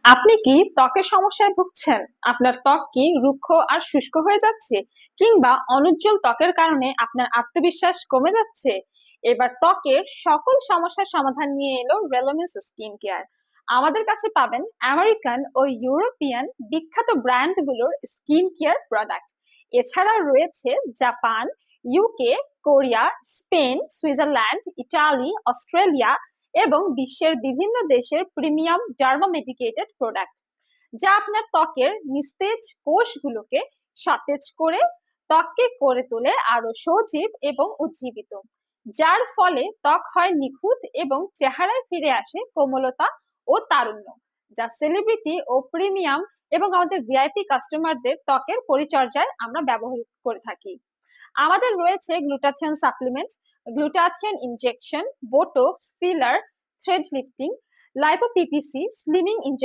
আপনি কি ত্বকের সমস্যায় ভুগছেন? আপনার ত্বক কি রুক্ষ আর শুষ্ক হয়ে যাচ্ছে? কিংবা অনুজ্জ্বল ত্বকের কারণে আপনার আত্মবিশ্বাস কমে যাচ্ছে? এবার ত্বকের সকল সমস্যার সমাধান নিয়ে এলো রেলোমিস স্কিন কেয়ার। আমাদের কাছে পাবেন আমেরিকান ও ইউরোপিয়ান বিখ্যাত ব্র্যান্ডগুলোর স্কিন কেয়ার প্রোডাক্ট। এছাড়া রয়েছে Japan, UK, Korea, Spain, Switzerland, Italy, Australia এবং বিশ্বের বিভিন্ন দেশের প্রিমিয়াম ডার্মামেডিকেটেড প্রোডাক্ট, যা আপনার ত্বকের নিস্তেজ কোষগুলোকে সতেজ করে ত্বককে করে তোলে আরো সজীব এবং উজ্জীবিত, যার ফলে ত্বক হয় নিখুঁত এবং চেহারায় ফিরে আসে কোমলতা ও তারুণ্য, যা সেলিব্রিটি ও প্রিমিয়াম এবং আমাদের ভিআইপি কাস্টমারদের ত্বকের পরিচর্যায় আমরা ব্যবহার করে থাকি। আমাদের রয়েছে glutathione supplement, glutathione injection, botox, filler, thread lifting, লাইপোপিপিসি, স্লিমিং ইনজেকশন